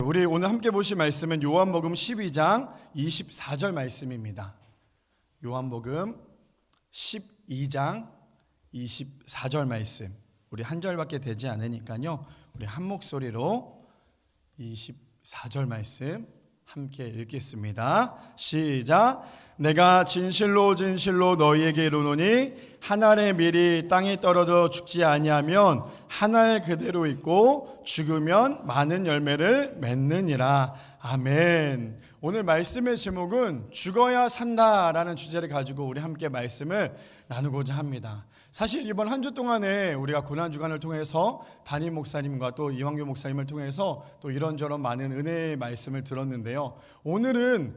우리 오늘 함께 보실 말씀은 요한복음 12장 24절 말씀입니다. 요한복음 12장 24절 말씀. 우리 한 절밖에 되지 않으니까요, 우리 한 목소리로 24절 말씀 함께 읽겠습니다. 시작. 내가 진실로 진실로 너희에게 이르노니 한 알의 밀이 땅에 떨어져 죽지 아니하면 한 알 그대로 있고 죽으면 많은 열매를 맺느니라. 아멘. 오늘 말씀의 제목은 죽어야 산다라는 주제를 가지고 우리 함께 말씀을 나누고자 합니다. 사실 이번 한 주 동안에 우리가 고난주간을 통해서 담임 목사님과 또 이왕규 목사님을 통해서 또 이런저런 많은 은혜의 말씀을 들었는데요, 오늘은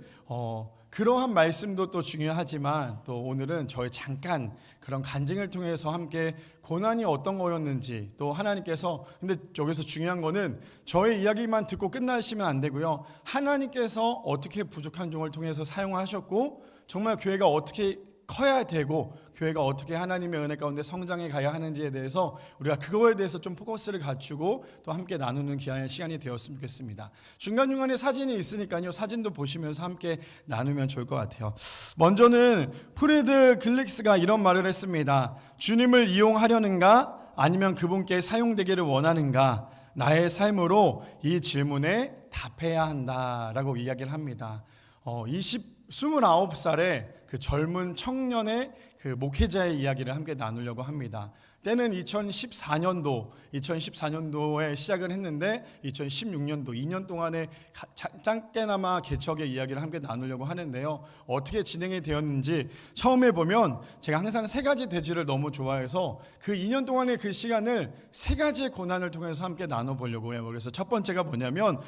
그러한 말씀도 또 중요하지만 또 오늘은 저의 잠깐 그런 간증을 통해서 함께 고난이 어떤 거였는지, 또 하나님께서, 근데 여기서 중요한 거는 저의 이야기만 듣고 끝나시면 안 되고요, 하나님께서 어떻게 부족한 종을 통해서 사용하셨고 정말 교회가 어떻게 커야 되고 교회가 어떻게 하나님의 은혜 가운데 성장해 가야 하는지에 대해서 우리가 그거에 대해서 좀 포커스를 갖추고 또 함께 나누는 귀한 시간이 되었으면 좋겠습니다. 중간중간에 사진이 있으니까요, 사진도 보시면서 함께 나누면 좋을 것 같아요. 먼저는 프리드 글릭스가 이런 말을 했습니다. 주님을 이용하려는가 아니면 그분께 사용되기를 원하는가, 나의 삶으로 이 질문에 답해야 한다라고 이야기를 합니다. 29살의 그 젊은 청년의 그 목회자의 이야기를 함께 나누려고 합니다. 때는 2014년도에 시작을 했는데 2016년도 2년 동안에 짧게나마 개척의 이야기를 함께 나누려고 하는데요, 어떻게 진행이 되었는지 처음에 보면 제가 항상 세 가지 대지를 너무 좋아해서 그 2년 동안의 그 시간을 세 가지의 고난을 통해서 함께 나눠보려고 해요. 그래서 첫 번째가 뭐냐면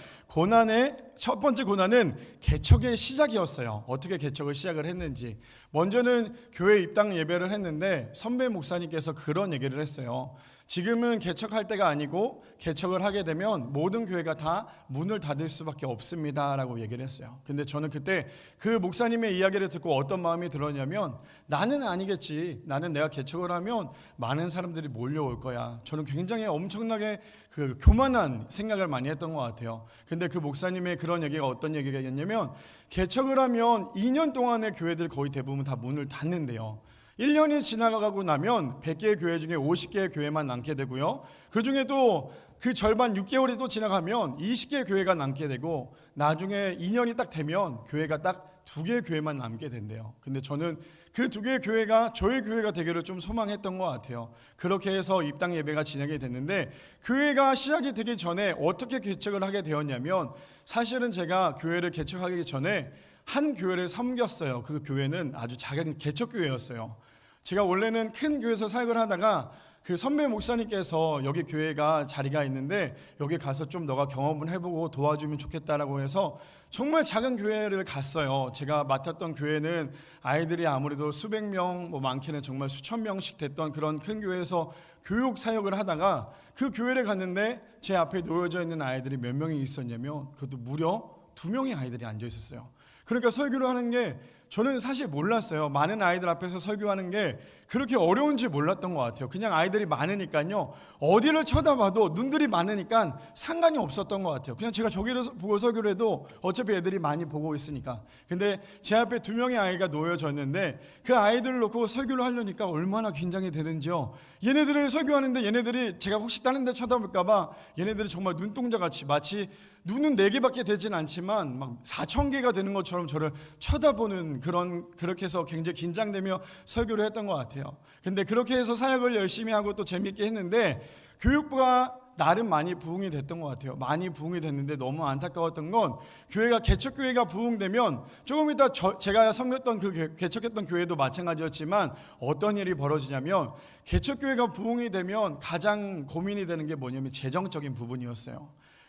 첫 번째 고난은 개척의 시작이었어요. 어떻게 개척을 시작을 했는지. 먼저는 교회 입당 예배를 했는데 선배 목사님께서 그런 얘기를 했어요. 지금은 개척할 때가 아니고 개척을 하게 되면 모든 교회가 다 문을 닫을 수밖에 없습니다 라고 얘기를 했어요. 근데 저는 그때 그 목사님의 이야기를 듣고 어떤 마음이 들었냐면, 나는 아니겠지, 나는 내가 개척을 하면 많은 사람들이 몰려올 거야. 저는 굉장히 엄청나게 그 교만한 생각을 많이 했던 것 같아요. 근데 그 목사님의 그런 얘기가 어떤 얘기가 냐면, 개척을 하면 2년 동안의 교회들 거의 대부분 다 문을 닫는데요, 1년이 지나가고 나면 100개의 교회 중에 50개의 교회만 남게 되고요, 그 중에도 그 절반 6개월이 또 지나가면 20개의 교회가 남게 되고, 나중에 2년이 딱 되면 교회가 딱 2개의 교회만 남게 된대요. 근데 저는 그 2개의 교회가 저희 교회가 되기를 좀 소망했던 것 같아요. 그렇게 해서 입당 예배가 진행이 됐는데, 교회가 시작이 되기 전에 어떻게 개척을 하게 되었냐면, 사실은 제가 교회를 개척하기 전에 한 교회를 섬겼어요. 그 교회는 아주 작은 개척교회였어요. 제가 원래는 큰 교회에서 사역을 하다가 그 선배 목사님께서 여기 교회가 자리가 있는데 여기 가서 좀 너가 경험을 해보고 도와주면 좋겠다라고 해서 정말 작은 교회를 갔어요. 제가 맡았던 교회는 아이들이 아무래도 수백 명, 많게는 정말 수천 명씩 됐던 그런 큰 교회에서 교육 사역을 하다가 그 교회를 갔는데 제 앞에 놓여져 있는 아이들이 몇 명이 있었냐면, 그것도 무려 2명의 아이들이 앉아 있었어요. 그러니까 설교를 하는 게 저는 사실 몰랐어요. 많은 아이들 앞에서 설교하는 게 그렇게 어려운지 몰랐던 것 같아요. 그냥 아이들이 많으니까요, 어디를 쳐다봐도 눈들이 많으니까 상관이 없었던 것 같아요. 그냥 제가 저기를 보고 설교를 해도 어차피 애들이 많이 보고 있으니까. 근데 제 앞에 2명의 아이가 놓여져 있는데 그 아이들을 놓고 설교를 하려니까 얼마나 긴장이 되는지요. 얘네들을 설교하는데 얘네들이 제가 혹시 다른 데 쳐다볼까 봐 얘네들이 정말 눈동자같이, 마치 눈은 4개밖에 되진 않지만 막 4,000개가 되는 것처럼 저를 쳐다보는 그렇게 해서 굉장히 긴장되며 설교를 했던 것 같아요. 근데 그렇게 해서 사역을 열심히 하고 또 재밌게 했는데, 교육부가 나름 많이 부흥이 됐던 것 같아요. 많이 부흥이 됐는데 너무 안타까웠던 건, 교회가 개척교회가 부흥되면 조금 이따 제가 섬겼던 그 개척했던 교회도 마찬가지였지만 어떤 일이 벌어지냐면, 개척교회가 부흥이 되면 가장 고민이 되는 게 뭐냐면 재정적인 부분이었어요.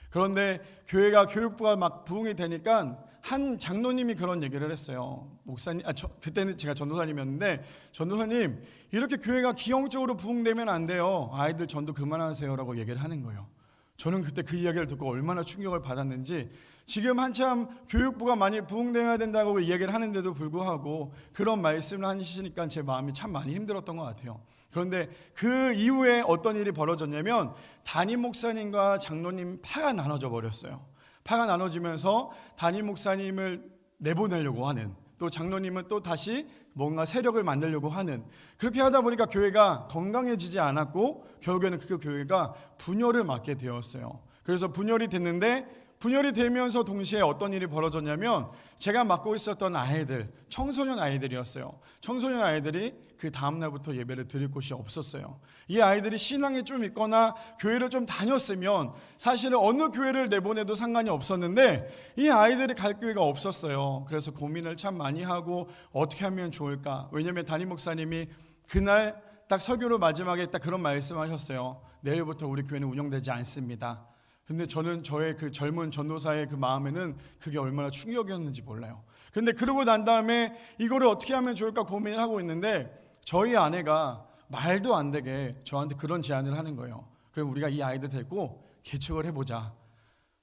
그런데 교육부가 막 부흥이 되니까 한 장로님이 그런 얘기를 했어요. 목사님, 그때는 제가 전도사님이었는데, 전도사님, 이렇게 교회가 기형적으로 부흥되면 안 돼요. 아이들 전도 그만하세요라고 얘기를 하는 거예요. 저는 그때 그 이야기를 듣고 얼마나 충격을 받았는지, 지금 한참 교육부가 많이 부흥되어야 된다고 이야기를 하는데도 불구하고 그런 말씀을 하시니까 제 마음이 참 많이 힘들었던 것 같아요. 그런데 그 이후에 어떤 일이 벌어졌냐면, 담임 목사님과 장로님 파가 나눠져 버렸어요. 파가 나눠지면서 담임 목사님을 내보내려고 하는, 또 장로님은 또 다시 뭔가 세력을 만들려고 하는, 그렇게 하다 보니까 교회가 건강해지지 않았고 결국에는 그 교회가 분열을 맞게 되었어요. 그래서 분열이 됐는데, 분열이 되면서 동시에 어떤 일이 벌어졌냐면, 제가 맡고 있었던 아이들, 청소년 아이들이었어요. 청소년 아이들이 그 다음날부터 예배를 드릴 곳이 없었어요. 이 아이들이 신앙이 좀 있거나 교회를 좀 다녔으면 사실은 어느 교회를 내보내도 상관이 없었는데, 이 아이들이 갈 교회가 없었어요. 그래서 고민을 참 많이 하고 어떻게 하면 좋을까. 왜냐하면 담임 목사님이 그날 딱 설교로 마지막에 딱 그런 말씀하셨어요. 내일부터 우리 교회는 운영되지 않습니다. 근데 저는 저의 그 젊은 전도사의 그 마음에는 그게 얼마나 충격이었는지 몰라요. 근데 그러고 난 다음에 이거를 어떻게 하면 좋을까 고민을 하고 있는데, 저희 아내가 말도 안 되게 저한테 그런 제안을 하는 거예요. 그럼 우리가 이 아이들 데리고 개척을 해보자.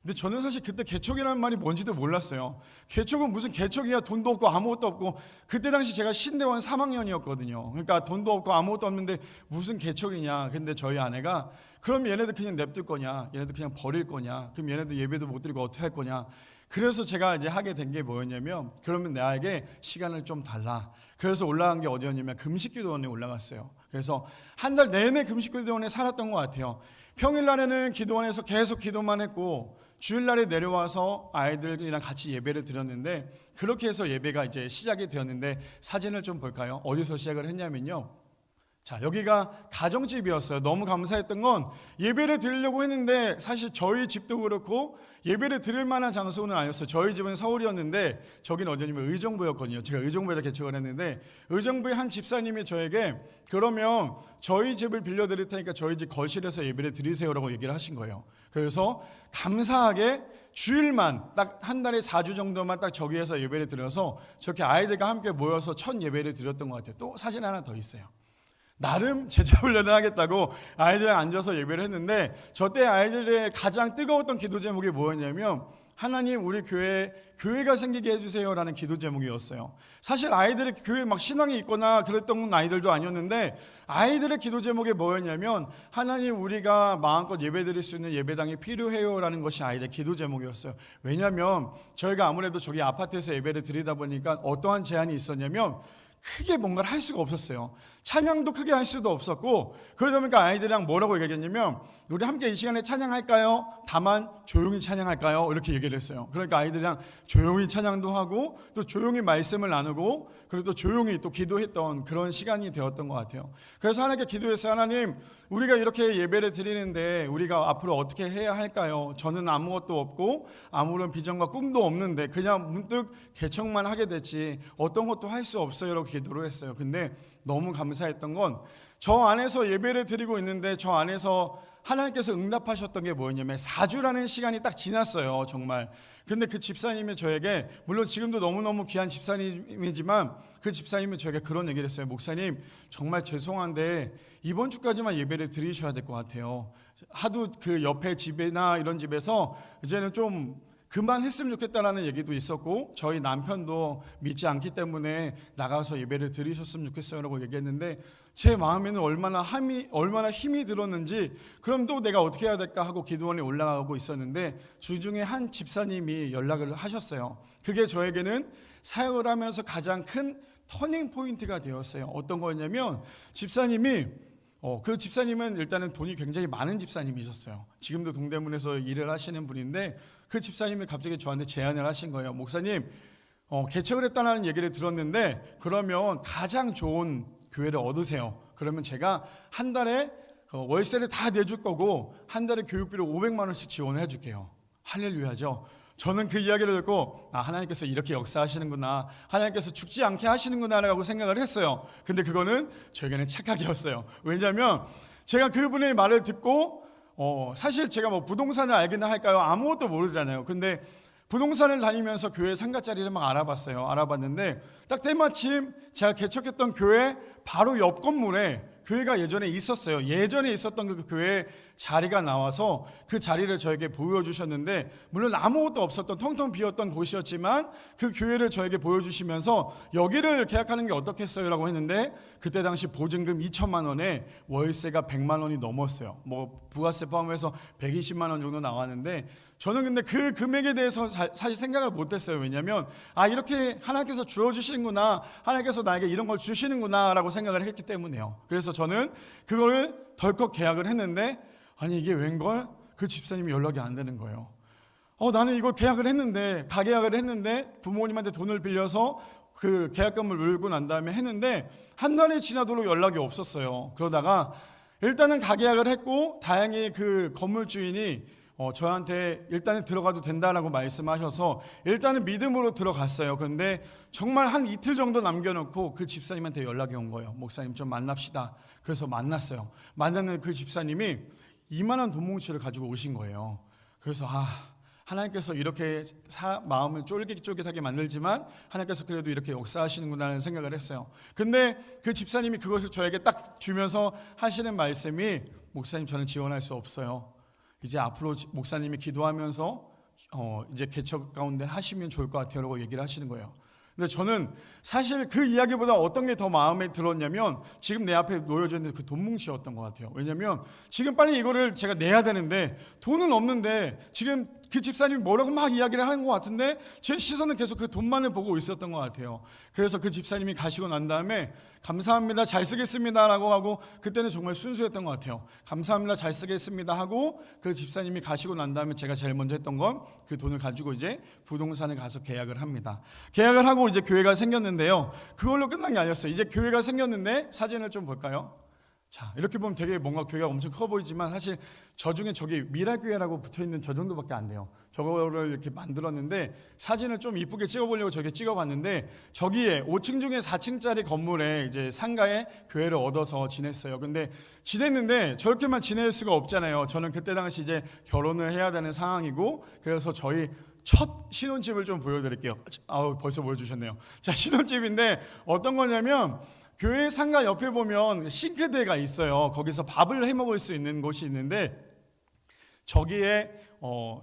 근데 저는 사실 그때 개척이라는 말이 뭔지도 몰랐어요. 개척은 무슨 개척이야. 돈도 없고 아무것도 없고. 그때 당시 제가 신대원 3학년이었거든요. 그러니까 돈도 없고 아무것도 없는데 무슨 개척이냐. 근데 저희 아내가 그럼 얘네들 그냥 냅둘 거냐, 얘네들 그냥 버릴 거냐, 그럼 얘네들 예배도 못 드리고 어떻게 할 거냐. 그래서 제가 이제 하게 된 게 뭐였냐면, 그러면 나에게 시간을 좀 달라. 그래서 올라간 게 어디였냐면 금식기도원에 올라갔어요. 그래서 한 달 내내 금식기도원에 살았던 것 같아요. 평일날에는 기도원에서 계속 기도만 했고, 주일날에 내려와서 아이들이랑 같이 예배를 드렸는데, 그렇게 해서 예배가 이제 시작이 되었는데, 사진을 좀 볼까요? 어디서 시작을 했냐면요, 자, 여기가 가정집이었어요. 너무 감사했던 건, 예배를 드리려고 했는데 사실 저희 집도 그렇고 예배를 드릴 만한 장소는 아니었어요. 저희 집은 서울이었는데 저기는 어디냐면 의정부였거든요. 제가 의정부에다 개척을 했는데, 의정부의 한 집사님이 저에게 그러면 저희 집을 빌려드릴 테니까 저희 집 거실에서 예배를 드리세요라고 얘기를 하신 거예요. 그래서 감사하게 주일만 딱 한 달에 4주 정도만 딱 저기에서 예배를 드려서 저렇게 아이들과 함께 모여서 첫 예배를 드렸던 것 같아요. 또 사진 하나 더 있어요. 나름 제자훈련을 하겠다고 아이들이랑 앉아서 예배를 했는데, 저때 아이들의 가장 뜨거웠던 기도 제목이 뭐였냐면, 하나님 우리 교회가 생기게 해주세요라는 기도 제목이었어요. 사실 아이들이 교회에 막 신앙이 있거나 그랬던 아이들도 아니었는데, 아이들의 기도 제목이 뭐였냐면, 하나님 우리가 마음껏 예배드릴 수 있는 예배당이 필요해요라는 것이 아이들의 기도 제목이었어요. 왜냐하면 저희가 아무래도 저기 아파트에서 예배를 드리다 보니까 어떠한 제한이 있었냐면, 크게 뭔가를 할 수가 없었어요. 찬양도 크게 할 수도 없었고, 그러다 보니까 아이들이랑 뭐라고 얘기했냐면, 우리 함께 이 시간에 찬양할까요? 다만 조용히 찬양할까요? 이렇게 얘기를 했어요. 그러니까 아이들이랑 조용히 찬양도 하고 또 조용히 말씀을 나누고, 그리고 또 조용히 또 기도했던 그런 시간이 되었던 것 같아요. 그래서 하나님께 기도했어요. 하나님, 우리가 이렇게 예배를 드리는데 우리가 앞으로 어떻게 해야 할까요? 저는 아무것도 없고 아무런 비전과 꿈도 없는데 그냥 문득 개척만 하게 됐지 어떤 것도 할 수 없어요 라고 기도를 했어요. 근데 너무 감사했던 건, 저 안에서 예배를 드리고 있는데 저 안에서 하나님께서 응답하셨던 게 뭐였냐면, 4주라는 시간이 딱 지났어요, 정말. 근데 그 집사님이 저에게, 물론 지금도 너무너무 귀한 집사님이지만 그 집사님이 저에게 그런 얘기를 했어요. 목사님, 정말 죄송한데 이번 주까지만 예배를 드리셔야 될 것 같아요. 하도 그 옆에 집이나 이런 집에서 이제는 좀 그만했으면 좋겠다라는 얘기도 있었고, 저희 남편도 믿지 않기 때문에 나가서 예배를 드리셨으면 좋겠어요 라고 얘기했는데, 제 마음에는 얼마나 힘이 들었는지, 그럼 또 내가 어떻게 해야 될까 하고 기도원에 올라가고 있었는데, 주중에 한 집사님이 연락을 하셨어요. 그게 저에게는 사역을 하면서 가장 큰 터닝 포인트가 되었어요. 어떤 거였냐면, 그 집사님은 일단은 돈이 굉장히 많은 집사님이셨어요. 지금도 동대문에서 일을 하시는 분인데, 그 집사님이 갑자기 저한테 제안을 하신 거예요. 목사님, 개척을 했다는 얘기를 들었는데 그러면 가장 좋은 교회를 얻으세요. 그러면 제가 한 달에 월세를 다 내줄 거고 한 달에 교육비를 500만 원씩 지원해 줄게요. 할렐루야죠. 저는 그 이야기를 듣고, 하나님께서 이렇게 역사하시는구나, 하나님께서 죽지 않게 하시는구나 라고 생각을 했어요. 근데 그거는 저에게는 착각이었어요. 왜냐하면 제가 그분의 말을 듣고, 사실 제가 뭐 부동산을 알기나 할까요? 아무것도 모르잖아요. 근데 부동산을 다니면서 교회 상가자리를 막 알아봤어요. 알아봤는데 딱 때마침 제가 개척했던 교회 바로 옆 건물에 교회가 예전에 있었어요. 예전에 있었던 그 교회 자리가 나와서 그 자리를 저에게 보여주셨는데, 물론 아무것도 없었던 텅텅 비었던 곳이었지만 그 교회를 저에게 보여주시면서 여기를 계약하는 게 어떻겠어요? 라고 했는데, 그때 당시 보증금 2천만 원에 월세가 100만 원이 넘었어요. 뭐 부가세 포함해서 120만 원 정도 나왔는데, 저는 근데 그 금액에 대해서 사실 생각을 못했어요. 왜냐하면 이렇게 하나님께서 주어주시는구나, 하나님께서 나에게 이런 걸 주시는구나 라고 생각을 했기 때문에요. 그래서 저는 그거를 덜컥 계약을 했는데, 아니 이게 웬걸? 그 집사님이 연락이 안 되는 거예요. 나는 이걸 계약을 했는데, 가계약을 했는데 부모님한테 돈을 빌려서 그 계약금을 물고 난 다음에 했는데 한 달이 지나도록 연락이 없었어요. 그러다가 일단은 가계약을 했고, 다행히 그 건물 주인이 저한테 일단은 들어가도 된다라고 말씀하셔서 일단은 믿음으로 들어갔어요. 그런데 정말 한 이틀 정도 남겨놓고 그 집사님한테 연락이 온 거예요. 목사님 좀 만납시다. 그래서 만났어요. 만났는 그 집사님이 이만한 돈 뭉치를 가지고 오신 거예요. 그래서 하나님께서 이렇게 마음을 쫄깃쫄깃하게 만들지만 하나님께서 그래도 이렇게 역사하시는구나라는 생각을 했어요. 근데 그 집사님이 그것을 저에게 딱 주면서 하시는 말씀이, 목사님 저는 지원할 수 없어요. 이제 앞으로 목사님이 기도하면서 이제 개척 가운데 하시면 좋을 것 같아요 라고 얘기를 하시는 거예요. 근데 저는 사실 그 이야기보다 어떤 게 더 마음에 들었냐면, 지금 내 앞에 놓여져 있는 그 돈 뭉치였던 것 같아요. 왜냐면 지금 빨리 이거를 제가 내야 되는데 돈은 없는데, 지금 그 집사님이 뭐라고 막 이야기를 하는 것 같은데 제 시선은 계속 그 돈만을 보고 있었던 것 같아요. 그래서 그 집사님이 가시고 난 다음에 감사합니다, 잘 쓰겠습니다 라고 하고, 그때는 정말 순수했던 것 같아요. 감사합니다, 잘 쓰겠습니다 하고 그 집사님이 가시고 난 다음에 제가 제일 먼저 했던 건 그 돈을 가지고 이제 부동산을 가서 계약을 합니다. 계약을 하고 이제 교회가 생겼는데요, 그걸로 끝난 게 아니었어요. 이제 교회가 생겼는데 사진을 좀 볼까요? 자, 이렇게 보면 되게 뭔가 교회가 엄청 커 보이지만 사실 저 중에 저기 미라교회라고 붙어있는 저 정도밖에 안 돼요. 저거를 이렇게 만들었는데 사진을 좀 이쁘게 찍어보려고 저게 찍어봤는데, 저기에 5층 중에 4층짜리 건물에 이제 상가에 교회를 얻어서 지냈어요. 근데 지냈는데 저렇게만 지낼 수가 없잖아요. 저는 그때 당시 이제 결혼을 해야 되는 상황이고, 그래서 저희 첫 신혼집을 좀 보여드릴게요. 벌써 보여주셨네요. 자, 신혼집인데 어떤 거냐면, 교회 상가 옆에 보면 싱크대가 있어요. 거기서 밥을 해 먹을 수 있는 곳이 있는데, 저기에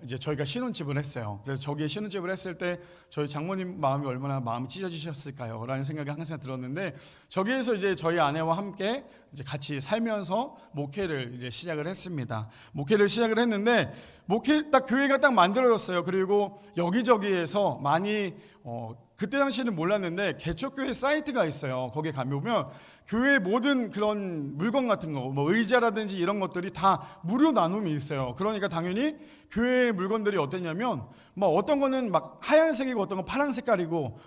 이제 저희가 신혼집을 했어요. 그래서 저기에 신혼집을 했을 때 저희 장모님 마음이 얼마나 마음이 찢어지셨을까요? 라는 생각이 항상 들었는데, 저기에서 이제 저희 아내와 함께 이제 같이 살면서 목회를 이제 시작을 했습니다. 목회를 시작을 했는데, 딱 교회가 딱 만들어졌어요. 그리고 여기저기에서 많이 그때 당시에는 몰랐는데 개척교회 사이트가 있어요. 거기에 가면 교회 모든 그런 물건 같은 거, 뭐 의자라든지 이런 것들이 다 무료 나눔이 있어요. 그러니까 당연히 교회 물건들이 어땠냐면, 뭐 어떤 거는 막 하얀색이고 어떤 건 파란 색깔이고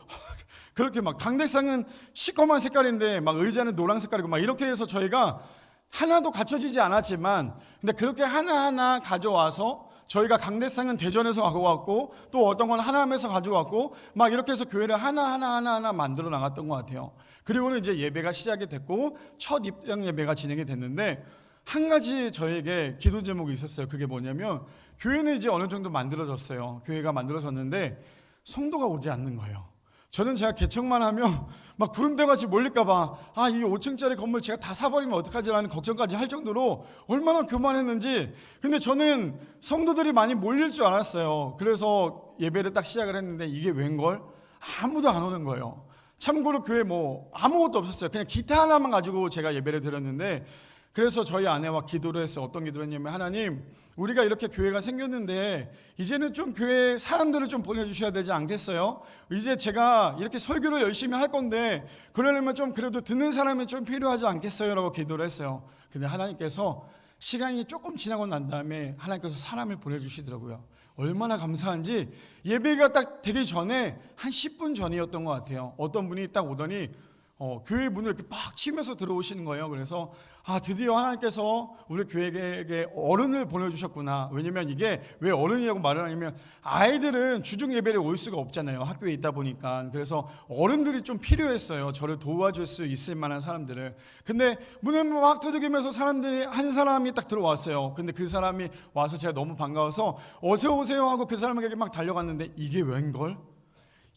그렇게 막 강대상은 시커먼 색깔인데 막 의자는 노란 색깔이고 막 이렇게 해서 저희가 하나도 갖춰지지 않았지만, 근데 그렇게 하나하나 가져와서 저희가 강대상은 대전에서 갖고 왔고, 또 어떤 건 하남에서 가지고 왔고, 막 이렇게 해서 교회를 하나하나 만들어 나갔던 것 같아요. 그리고는 이제 예배가 시작이 됐고 첫 입당 예배가 진행이 됐는데, 한 가지 저에게 기도 제목이 있었어요. 그게 뭐냐면, 교회는 이제 어느 정도 만들어졌어요. 교회가 만들어졌는데 성도가 오지 않는 거예요. 저는 제가 개척만 하면 막 구름대같이 몰릴까봐 이 5층짜리 건물 제가 다 사버리면 어떡하지라는 걱정까지 할 정도로 얼마나 교만했는지. 근데 저는 성도들이 많이 몰릴 줄 알았어요. 그래서 예배를 딱 시작을 했는데 이게 웬걸? 아무도 안 오는 거예요. 참고로 교회 뭐 아무것도 없었어요. 그냥 기타 하나만 가지고 제가 예배를 드렸는데, 그래서 저희 아내와 기도를 했어요. 어떤 기도를 했냐면, 하나님, 우리가 이렇게 교회가 생겼는데 이제는 좀 교회 사람들을 좀 보내주셔야 되지 않겠어요? 이제 제가 이렇게 설교를 열심히 할 건데 그러려면 좀 그래도 듣는 사람이 좀 필요하지 않겠어요? 라고 기도를 했어요. 근데 하나님께서 시간이 조금 지나고 난 다음에 하나님께서 사람을 보내주시더라고요. 얼마나 감사한지, 예배가 딱 되기 전에 한 10분 전이었던 것 같아요. 어떤 분이 딱 오더니 교회 문을 이렇게 팍 치면서 들어오시는 거예요. 그래서 드디어 하나님께서 우리 교회에게 어른을 보내주셨구나. 왜냐면 이게 왜 어른이라고 말을 하냐면, 아이들은 주중 예배를 올 수가 없잖아요. 학교에 있다 보니까. 그래서 어른들이 좀 필요했어요. 저를 도와줄 수 있을 만한 사람들을. 근데 문을 막 두드리면서 사람들이 한 사람이 딱 들어왔어요. 근데 그 사람이 와서 제가 너무 반가워서 어서 오세요 하고 그 사람에게 막 달려갔는데, 이게 웬걸?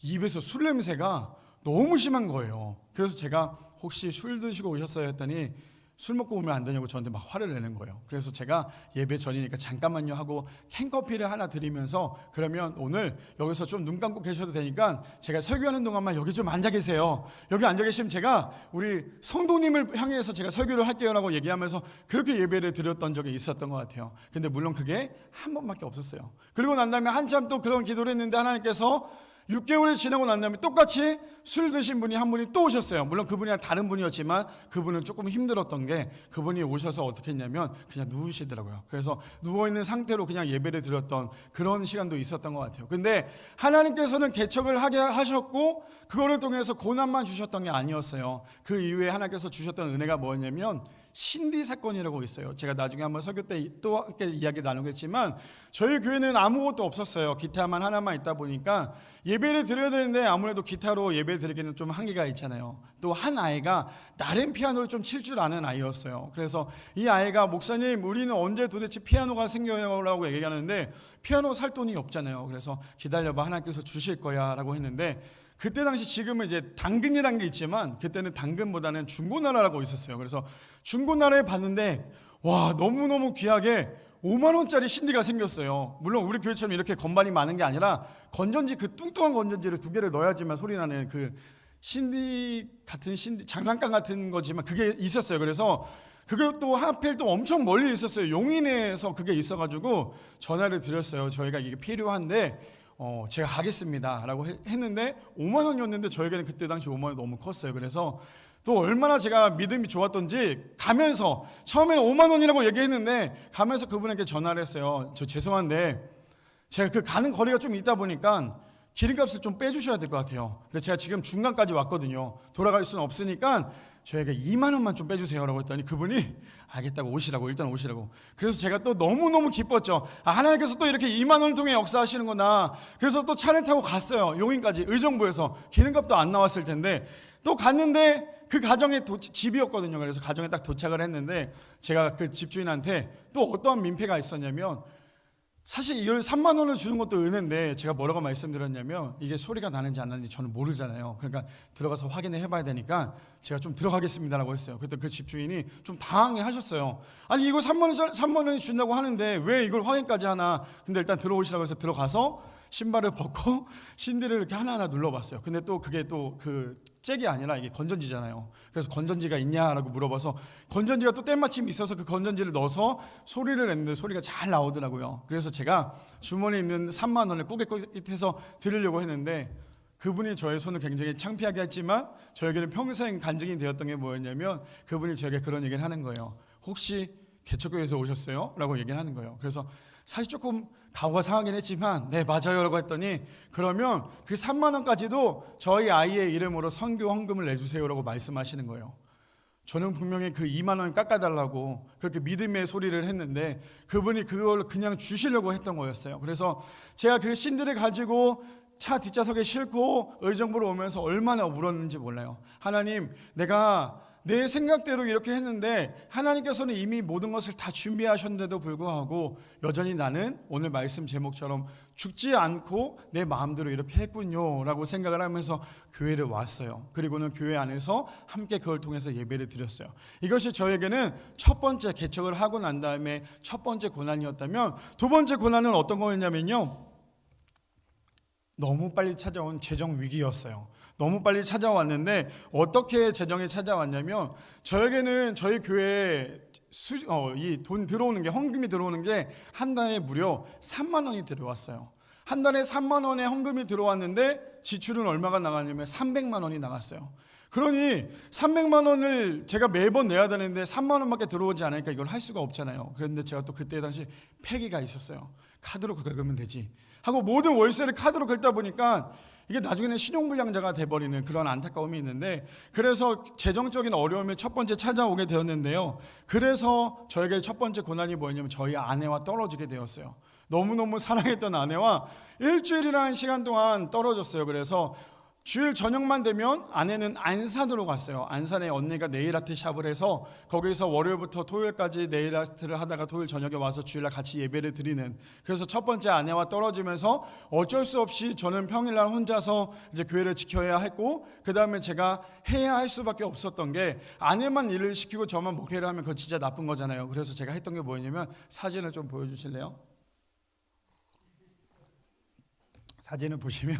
입에서 술 냄새가 너무 심한 거예요. 그래서 제가 혹시 술 드시고 오셨어요 했더니 술 먹고 오면 안 되냐고 저한테 막 화를 내는 거예요. 그래서 제가 예배 전이니까 잠깐만요 하고 캔커피를 하나 드리면서 그러면 오늘 여기서 좀 눈 감고 계셔도 되니까 제가 설교하는 동안만 여기 좀 앉아 계세요. 여기 앉아 계시면 제가 우리 성도님을 향해서 제가 설교를 할게요라고 얘기하면서 그렇게 예배를 드렸던 적이 있었던 것 같아요. 근데 물론 그게 한 번밖에 없었어요. 그리고 난 다음에 한참 또 그런 기도를 했는데 하나님께서 6개월이 지나고 난 다음에 똑같이 술 드신 분이 한 분이 또 오셨어요. 물론 그분이 다른 분이었지만 그분은 조금 힘들었던 게 그분이 오셔서 어떻게 했냐면 그냥 누우시더라고요. 그래서 누워있는 상태로 그냥 예배를 드렸던 그런 시간도 있었던 것 같아요. 근데 하나님께서는 개척을 하게 하셨고 그거를 통해서 고난만 주셨던 게 아니었어요. 그 이후에 하나님께서 주셨던 은혜가 뭐였냐면 신디 사건이라고 있어요. 제가 나중에 한번 설교 때 또 함께 이야기 나누겠지만 저희 교회는 아무것도 없었어요. 기타만 하나만 있다 보니까 예배를 드려야 되는데 아무래도 기타로 예배 드리기는 좀 한계가 있잖아요. 또 한 아이가 나름 피아노를 좀 칠 줄 아는 아이였어요. 그래서 이 아이가 목사님 우리는 언제 도대체 피아노가 생겨요라고 얘기하는데 피아노 살 돈이 없잖아요. 그래서 기다려봐 하나님께서 주실 거야 라고 했는데 그때 당시 지금은 이제 당근이라는 게 있지만 그때는 당근보다는 중고나라라고 있었어요. 그래서 중고나라에 봤는데 와 너무너무 귀하게 5만 원짜리 신디가 생겼어요. 물론 우리 교회처럼 이렇게 건반이 많은 게 아니라 건전지 그 뚱뚱한 건전지를 2개를 넣어야지만 소리 나는 그 신디 같은 신디 장난감 같은 거지만 그게 있었어요. 그래서 그것도 하필 또 엄청 멀리 있었어요. 용인에서 그게 있어가지고 전화를 드렸어요. 저희가 이게 필요한데 제가 가겠습니다 라고 했는데 5만 원이었는데 저에게는 그때 당시 5만 원이 너무 컸어요. 그래서 또 얼마나 제가 믿음이 좋았던지 가면서 처음에는 5만 원이라고 얘기했는데 가면서 그분에게 전화를 했어요. 저 죄송한데 제가 그 가는 거리가 좀 있다 보니까 기름값을 좀 빼주셔야 될 것 같아요. 근데 제가 지금 중간까지 왔거든요. 돌아갈 수는 없으니까 저에게 2만 원만 좀 빼주세요라고 했더니 그분이 알겠다고 오시라고 일단 오시라고. 그래서 제가 또 너무너무 기뻤죠. 하나님께서 또 이렇게 2만 원을 통해 역사하시는구나. 그래서 또 차를 타고 갔어요. 용인까지 의정부에서 기름값도 안 나왔을 텐데 또 갔는데 그 가정에 집이었거든요. 그래서 가정에 딱 도착을 했는데 제가 그 집주인한테 또 어떠한 민폐가 있었냐면 사실 이걸 3만 원을 주는 것도 은혜인데 제가 뭐라고 말씀드렸냐면 이게 소리가 나는지 안 나는지 저는 모르잖아요. 그러니까 들어가서 확인을 해봐야 되니까 제가 좀 들어가겠습니다라고 했어요. 그때 그 집주인이 좀 당황해 하셨어요. 아니 이거 3만 원이 준다고 하는데 왜 이걸 확인까지 하나. 근데 일단 들어오시라고 해서 들어가서 신발을 벗고 신디를 이렇게 하나하나 눌러봤어요. 근데 또 그게 또 그 잭이 아니라 이게 건전지잖아요. 그래서 건전지가 있냐라고 물어봐서 건전지가 또 때마침 있어서 그 건전지를 넣어서 소리를 냈는데 소리가 잘 나오더라고요. 그래서 제가 주머니에 있는 3만 원을 꾸깃꾸깃해서 드리려고 했는데 그분이 저의 손을 굉장히 창피하게 했지만 저에게는 평생 간증이 되었던 게 뭐였냐면 그분이 저에게 그런 얘기를 하는 거예요. 혹시 개척교회에서 오셨어요? 라고 얘기를 하는 거예요. 그래서 사실 조금 가오가 상하긴 했지만 네 맞아요 라고 했더니 그러면 그 3만 원까지도 저희 아이의 이름으로 선교 헌금을 내주세요 라고 말씀하시는 거예요. 저는 분명히 그 2만 원 깎아달라고 그렇게 믿음의 소리를 했는데 그분이 그걸 그냥 주시려고 했던 거였어요. 그래서 제가 그 신들을 가지고 차 뒷좌석에 싣고 의정부로 오면서 얼마나 울었는지 몰라요. 하나님 내가 내 생각대로 이렇게 했는데 하나님께서는 이미 모든 것을 다 준비하셨는데도 불구하고 여전히 나는 오늘 말씀 제목처럼 죽지 않고 내 마음대로 이렇게 했군요 라고 생각을 하면서 교회를 왔어요. 그리고는 교회 안에서 함께 그걸 통해서 예배를 드렸어요. 이것이 저에게는 첫 번째 개척을 하고 난 다음에 첫 번째 고난이었다면 두 번째 고난은 어떤 거였냐면요, 너무 빨리 찾아온 재정 위기였어요. 너무 빨리 찾아왔는데 어떻게 재정이 찾아왔냐면 저에게는 저희 교회에 이 돈 들어오는 게 헌금이 들어오는 게 한 달에 무려 3만 원이 들어왔어요. 한 달에 3만 원의 헌금이 들어왔는데 지출은 얼마가 나갔냐면 300만 원이 나갔어요. 그러니 300만 원을 제가 매번 내야 되는데 3만 원밖에 들어오지 않으니까 이걸 할 수가 없잖아요. 그런데 제가 또 그때 당시 패기가 있었어요. 카드로 긁으면 되지 하고 모든 월세를 카드로 긁다 보니까 이게 나중에는 신용불량자가 돼버리는 그런 안타까움이 있는데 그래서 재정적인 어려움이 첫 번째 찾아오게 되었는데요. 그래서 저에게 첫 번째 고난이 뭐였냐면 저희 아내와 떨어지게 되었어요. 너무너무 사랑했던 아내와 일주일이라는 시간 동안 떨어졌어요. 그래서 주일 저녁만 되면 아내는 안산으로 갔어요. 안산에 언니가 네일아트 샵을 해서 거기서 월요일부터 토요일까지 네일아트를 하다가 토요일 저녁에 와서 주일날 같이 예배를 드리는, 그래서 첫 번째 아내와 떨어지면서 어쩔 수 없이 저는 평일날 혼자서 이제 교회를 지켜야 했고, 그 다음에 제가 해야 할 수밖에 없었던 게, 아내만 일을 시키고 저만 목회를 하면 그거 진짜 나쁜 거잖아요. 그래서 제가 했던 게 뭐였냐면, 사진을 좀 보여주실래요? 사진을 보시면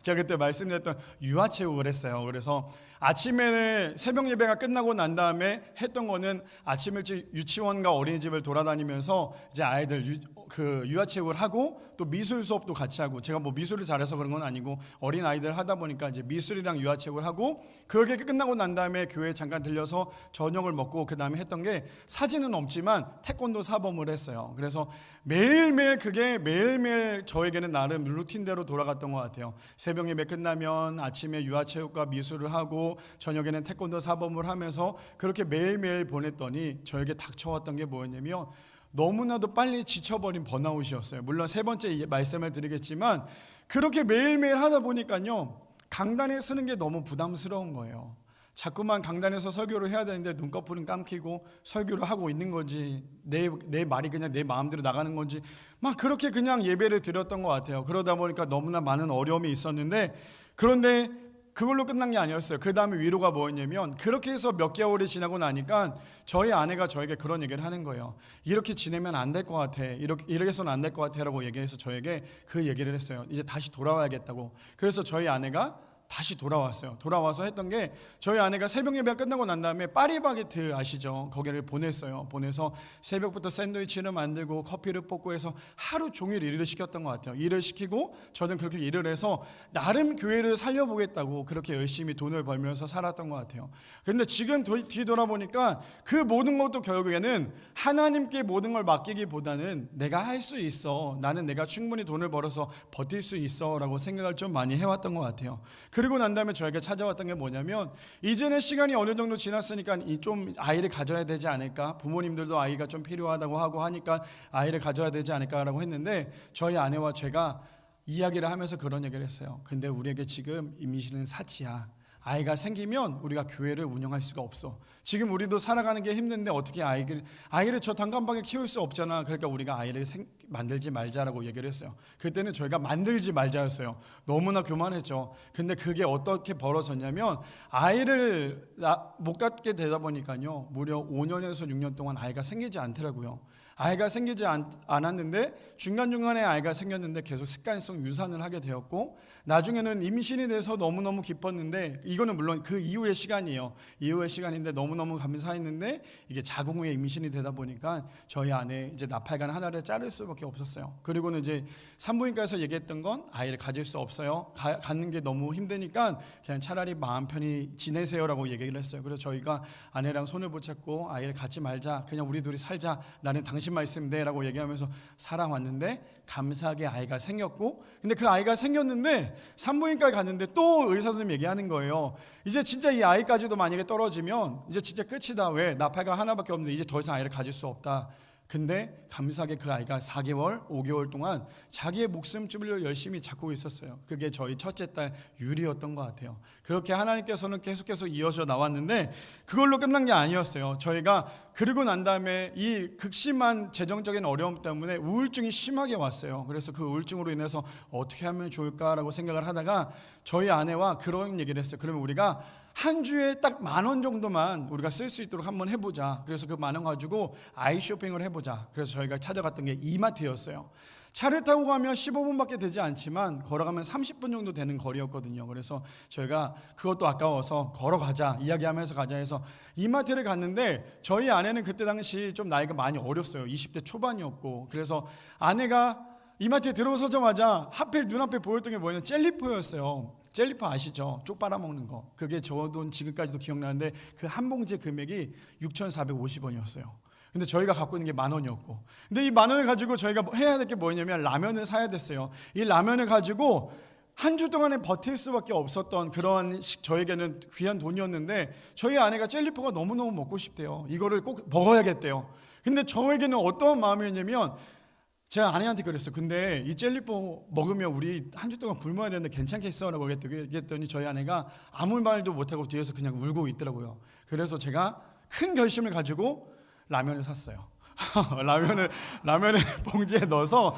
제가 그때 말씀드렸던 유아체육을 했어요. 그래서 아침에 새벽 예배가 끝나고 난 다음에 했던 거는 아침 일찍 유치원과 어린이집을 돌아다니면서 이제 아이들 유아체육을 하고 또 미술 수업도 같이 하고, 제가 뭐 미술을 잘해서 그런 건 아니고 어린 아이들 하다 보니까 이제 미술이랑 유아체육을 하고, 그게 끝나고 난 다음에 교회에 잠깐 들려서 저녁을 먹고 그 다음에 했던 게, 사진은 없지만 태권도 사범을 했어요. 그래서 매일매일 그게 매일매일 저에게는 나름 루틴대로 돌아갔던 것 같아요. 새벽 예배 끝나면 아침에 유아체육과 미술을 하고 저녁에는 태권도 사범을 하면서 그렇게 매일매일 보냈더니 저에게 닥쳐왔던 게 뭐였냐면, 너무나도 빨리 지쳐버린 번아웃이었어요. 물론 세 번째 말씀을 드리겠지만, 그렇게 매일매일 하다 보니까요, 강단에 서는 게 너무 부담스러운 거예요. 자꾸만 강단에서 설교를 해야 되는데 눈꺼풀은 감기고 설교를 하고 있는 건지, 내 말이 그냥 내 마음대로 나가는 건지, 막 그렇게 그냥 예배를 드렸던 것 같아요. 그러다 보니까 너무나 많은 어려움이 있었는데, 그런데 그걸로 끝난 게 아니었어요. 그 다음에 위로가 뭐였냐면, 그렇게 해서 몇 개월이 지나고 나니까 저희 아내가 저에게 그런 얘기를 하는 거예요. 이렇게 지내면 안 될 것 같아, 이렇게 해서는 안 될 것 같아 라고 얘기해서 저에게 그 얘기를 했어요. 이제 다시 돌아와야겠다고. 그래서 저희 아내가 다시 돌아왔어요. 돌아와서 했던 게, 저희 아내가 새벽 예배가 끝나고 난 다음에 파리바게트 아시죠? 거기를 보냈어요. 보내서 새벽부터 샌드위치를 만들고 커피를 볶고 해서 하루 종일 일을 시켰던 것 같아요. 일을 시키고 저는 그렇게 일을 해서 나름 교회를 살려보겠다고 그렇게 열심히 돈을 벌면서 살았던 것 같아요. 근데 지금 뒤돌아보니까 그 모든 것도 결국에는 하나님께 모든 걸 맡기기보다는 내가 할 수 있어, 나는 내가 충분히 돈을 벌어서 버틸 수 있어 라고 생각을 좀 많이 해왔던 것 같아요. 그리고 난 다음에 저에게 찾아왔던 게 뭐냐면, 이제는 시간이 어느 정도 지났으니까 좀 아이를 가져야 되지 않을까, 부모님들도 아이가 좀 필요하다고 하고 하니까 아이를 가져야 되지 않을까라고 했는데, 저희 아내와 제가 이야기를 하면서 그런 얘기를 했어요. 근데 우리에게 지금 임신은 사치야. 아이가 생기면 우리가 교회를 운영할 수가 없어. 지금 우리도 살아가는 게 힘든데 어떻게 아이를 저 단칸방에 키울 수 없잖아. 그러니까 우리가 아이를 만들지 말자라고 얘기를 했어요. 그때는 저희가 만들지 말자였어요. 너무나 교만했죠. 근데 그게 어떻게 벌어졌냐면, 아이를 못 갖게 되다 보니까요, 무려 5년에서 6년 동안 아이가 생기지 않더라고요. 아이가 생기지 않았는데 중간중간에 아이가 생겼는데 계속 습관성 유산을 하게 되었고, 나중에는 임신이 돼서 너무너무 기뻤는데, 이거는 물론 그 이후의 시간이에요. 이후의 시간인데 너무너무 감사했는데, 이게 자궁 후에 임신이 되다 보니까 저희 아내 이제 나팔관 하나를 자를 수밖에 없었어요. 그리고는 이제 산부인과에서 얘기했던 건, 아이를 가질 수 없어요. 갖는 게 너무 힘드니까 그냥 차라리 마음 편히 지내세요라고 얘기를 했어요. 그래서 저희가 아내랑 손을 붙잡고 아이를 갖지 말자, 그냥 우리 둘이 살자, 나는 당신만 있으면 돼 라고 얘기하면서 살아왔는데, 감사하게 아이가 생겼고, 근데 그 아이가 생겼는데 산부인과에 갔는데 또 의사 선생님이 얘기하는 거예요. 이제 진짜 이 아이까지도 만약에 떨어지면 이제 진짜 끝이다. 왜? 나팔관 하나밖에 없는데 이제 더 이상 아이를 가질 수 없다. 근데 감사하게 그 아이가 4개월, 5개월 동안 자기의 목숨줄을 열심히 잡고 있었어요. 그게 저희 첫째 딸 유리였던 것 같아요. 그렇게 하나님께서는 계속해서 이어져 나왔는데, 그걸로 끝난 게 아니었어요. 저희가 그리고 난 다음에 이 극심한 재정적인 어려움 때문에 우울증이 심하게 왔어요. 그래서 그 우울증으로 인해서 어떻게 하면 좋을까라고 생각을 하다가 저희 아내와 그런 얘기를 했어요. 그러면 우리가 한 주에 딱 10,000원 정도만 우리가 쓸 수 있도록 한번 해보자. 그래서 그 10,000원 가지고 아이 쇼핑을 해보자. 그래서 저희가 찾아갔던 게 이마트였어요. 차를 타고 가면 15분밖에 되지 않지만 걸어가면 30분 정도 되는 거리였거든요. 그래서 저희가 그것도 아까워서 걸어가자, 이야기하면서 가자 해서 이마트를 갔는데, 저희 아내는 그때 당시 좀 나이가 많이 어렸어요. 20대 초반이었고, 그래서 아내가 이마트에 들어서자마자 하필 눈앞에 보였던 게 뭐냐면 젤리포였어요. 젤리포 아시죠? 쪽 빨아먹는 거. 그게 저도 지금까지도 기억나는데, 그 한 봉지의 금액이 6,450원이었어요. 근데 저희가 갖고 있는 게 10,000원이었고, 근데 이 10,000원을 가지고 저희가 해야 될 게 뭐냐면 라면을 사야 됐어요. 이 라면을 가지고 한 주 동안에 버틸 수밖에 없었던 그러한 저에게는 귀한 돈이었는데, 저희 아내가 젤리포가 너무너무 먹고 싶대요. 이거를 꼭 먹어야겠대요. 근데 저에게는 어떤 마음이었냐면, 제가 아내한테 그랬어요. 근데 이 젤리뽀 먹으면 우리 한 주 동안 굶어야 되는데 괜찮겠어? 라고 얘기했더니 저희 아내가 아무 말도 못하고 뒤에서 그냥 울고 있더라고요. 그래서 제가 큰 결심을 가지고 라면을 샀어요. 라면을 봉지에 넣어서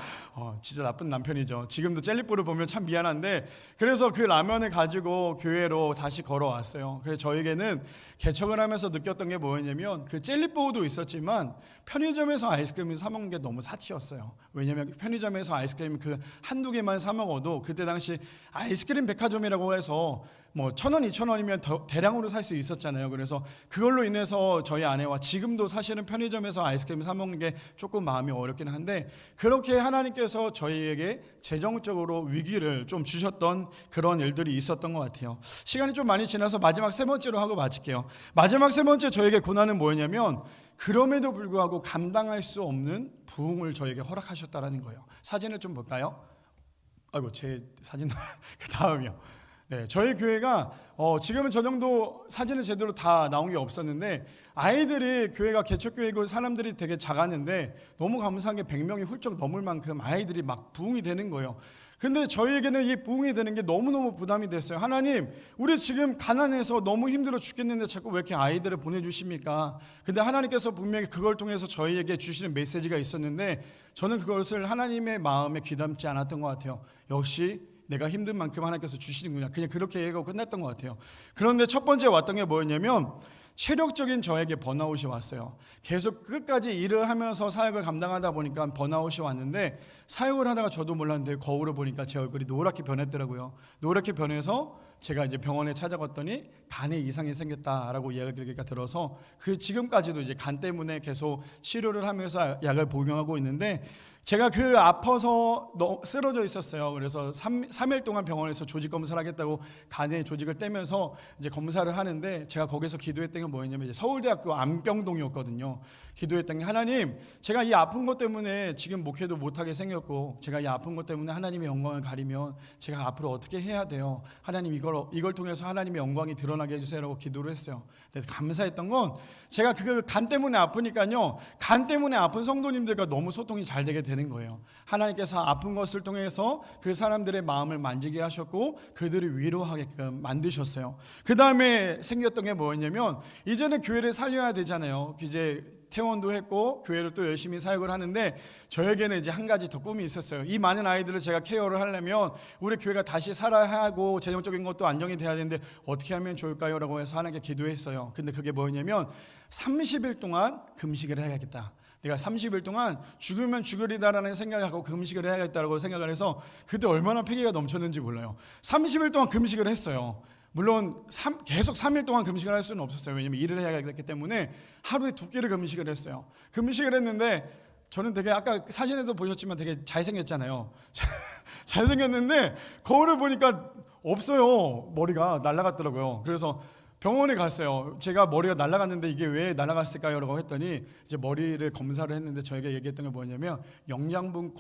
진짜 나쁜 남편이죠. 지금도 젤리뽀를 보면 참 미안한데, 그래서 그 라면을 가지고 교회로 다시 걸어왔어요. 그래서 저에게는 개척을 하면서 느꼈던 게 뭐였냐면, 그 젤리뽀도 있었지만 편의점에서 아이스크림을 사 먹는 게 너무 사치였어요. 왜냐면 편의점에서 아이스크림 그 한두 개만 사 먹어도 그때 당시 아이스크림 백화점이라고 해서 뭐 1,000원, 2,000원이면 대량으로 살 수 있었잖아요. 그래서 그걸로 인해서 저희 아내와 지금도 사실은 편의점에서 아이스크림 사 먹는 게 조금 마음이 어렵긴 한데, 그렇게 하나님께서 저희에게 재정적으로 위기를 좀 주셨던 그런 일들이 있었던 것 같아요. 시간이 좀 많이 지나서 마지막 세 번째로 하고 마칠게요. 마지막 세 번째 저에게 고난은 뭐였냐면, 그럼에도 불구하고 감당할 수 없는 부흥을 저에게 허락하셨다라는 거예요. 사진을 좀 볼까요? 아이고, 제 사진 그 다음이요. 네, 저희 교회가 지금은 저 정도 사진을 제대로 다 나온 게 없었는데, 아이들이 교회가 개척교회고 사람들이 되게 작았는데 너무 감사한 게 100명이 훌쩍 넘을 만큼 아이들이 막 부흥이 되는 거예요. 근데 저희에게는 이 부흥이 되는 게 너무너무 부담이 됐어요. 하나님, 우리 지금 가난해서 너무 힘들어 죽겠는데 자꾸 왜 이렇게 아이들을 보내주십니까? 근데 하나님께서 분명히 그걸 통해서 저희에게 주시는 메시지가 있었는데, 저는 그것을 하나님의 마음에 귀담지 않았던 것 같아요. 역시 내가 힘든 만큼 하나님께서 주시는구나, 그냥 그렇게 얘기하고 끝났던 것 같아요. 그런데 첫 번째 왔던 게 뭐였냐면, 체력적인 저에게 번아웃이 왔어요. 계속 끝까지 일을 하면서 사역을 감당하다 보니까 번아웃이 왔는데, 사역을 하다가 저도 몰랐는데 거울을 보니까 제 얼굴이 노랗게 변했더라고요. 노랗게 변해서 제가 이제 병원에 찾아갔더니 간에 이상이 생겼다라고 이야기가 들어서, 그 지금까지도 이제 간 때문에 계속 치료를 하면서 약을 복용하고 있는데, 제가 그 아파서 쓰러져 있었어요. 그래서 3일 동안 병원에서 조직 검사를 하겠다고 간에 조직을 떼면서 이제 검사를 하는데, 제가 거기서 기도했던 게 뭐였냐면, 이제 서울대학교 안병동이었거든요. 기도했던 게, 하나님, 제가 이 아픈 것 때문에 지금 목회도 못하게 생겼고, 제가 이 아픈 것 때문에 하나님의 영광을 가리면 제가 앞으로 어떻게 해야 돼요? 하나님, 이걸 통해서 하나님의 영광이 드러나게 해주세요라고 기도를 했어요. 근데 감사했던 건, 제가 그 간 때문에 아프니까요, 간 때문에 아픈 성도님들과 너무 소통이 잘 되게 되는 거예요. 하나님께서 아픈 것을 통해서 그 사람들의 마음을 만지게 하셨고 그들을 위로하게끔 만드셨어요. 그 다음에 생겼던 게 뭐였냐면, 이제는 교회를 살려야 되잖아요. 이제 퇴원도 했고 교회를 또 열심히 사역을 하는데, 저에게는 이제 한 가지 더 꿈이 있었어요. 이 많은 아이들을 제가 케어를 하려면 우리 교회가 다시 살아야 하고 재정적인 것도 안정이 돼야 되는데 어떻게 하면 좋을까요? 라고 해서 하나님께 기도했어요. 근데 그게 뭐였냐면, 30일 동안 금식을 해야겠다. 내가 30일 동안 죽으면 죽으리다라는 생각을 하고 금식을 해야겠다고 생각을 해서, 그때 얼마나 패기가 넘쳤는지 몰라요. 30일 동안 금식을 했어요. 물론 계속 3일 동안 금식을 할 수는 없었어요. 왜냐면 일을 해야 했기 때문에 하루에 2끼를 금식을 했어요. 금식을 했는데, 저는 되게 아까 사진에도 보셨지만 되게 잘생겼잖아요. 잘생겼는데 거울을 보니까 없어요. 머리가 날아갔더라고요. 그래서 병원에 갔어요. 제가 머리가 날아갔는데 이게 왜 날아갔을까요? 라고 했더니, 이제 머리를 검사를 했는데 저에게 얘기했던 게 뭐냐면, 영양분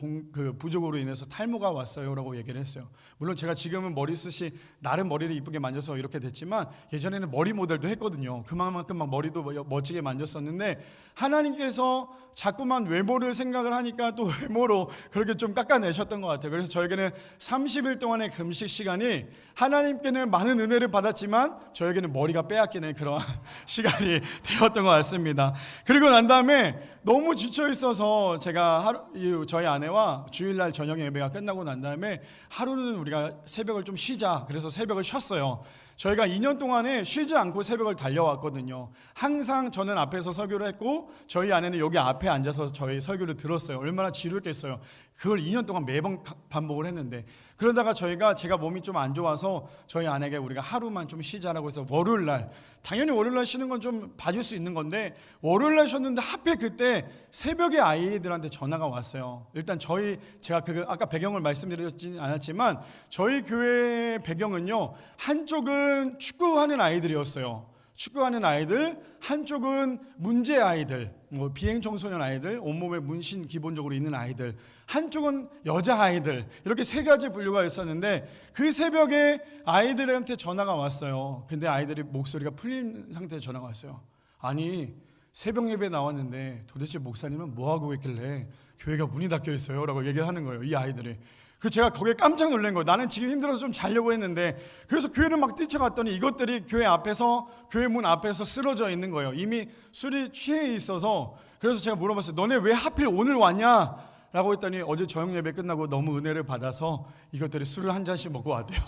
부족으로 인해서 탈모가 왔어요 라고 얘기를 했어요. 물론 제가 지금은 머리숱이 나름 머리를 이쁘게 만져서 이렇게 됐지만, 예전에는 머리 모델도 했거든요. 그만큼 막 머리도 멋지게 만졌었는데, 하나님께서 자꾸만 외모를 생각을 하니까 또 외모로 그렇게 좀 깎아내셨던 것 같아요. 그래서 저에게는 30일 동안의 금식 시간이 하나님께는 많은 은혜를 받았지만 저에게는 머리가 빼앗기는 그런 시간이 되었던 것 같습니다. 그리고 난 다음에 너무 지쳐 있어서 제가 저희 아내와 주일날 저녁 예배가 끝나고 난 다음에 하루는 우리가 새벽을 좀 쉬자, 그래서 새벽을 쉬었어요. 저희가 2년 동안에 쉬지 않고 새벽을 달려왔거든요. 항상 저는 앞에서 설교를 했고 저희 아내는 여기 앞에 앉아서 저희 설교를 들었어요. 얼마나 지루했겠어요. 그걸 2년 동안 매번 반복을 했는데, 그러다가 제가 몸이 좀 안 좋아서 저희 아내에게 우리가 하루만 좀 쉬자라고 해서 월요일날, 당연히 월요일날 쉬는 건 좀 봐줄 수 있는 건데, 월요일날 쉬었는데 하필 그때 새벽에 아이들한테 전화가 왔어요. 일단 제가 아까 배경을 말씀드리진 않았지만 저희 교회 배경은요, 한쪽은 축구하는 아이들이었어요. 축구하는 아이들, 한쪽은 문제 아이들, 비행 청소년 아이들, 온몸에 문신 기본적으로 있는 아이들, 한쪽은 여자 아이들, 이렇게 세 가지 분류가 있었는데, 그 새벽에 아이들한테 전화가 왔어요. 근데 아이들이 목소리가 풀린 상태에 전화가 왔어요. 아니, 새벽 예배 나왔는데 도대체 목사님은 뭐 하고 있길래 교회가 문이 닫혀 있어요? 라고 얘기를 하는 거예요, 이 아이들이. 그 제가 거기에 깜짝 놀란 거예요. 나는 지금 힘들어서 좀 자려고 했는데, 그래서 교회를 막 뛰쳐갔더니 이것들이 교회 앞에서, 교회 문 앞에서 쓰러져 있는 거예요. 이미 술이 취해 있어서. 그래서 제가 물어봤어요. 너네 왜 하필 오늘 왔냐? 라고 했더니 어제 저녁 예배 끝나고 너무 은혜를 받아서 이것들이 술을 한 잔씩 먹고 왔대요.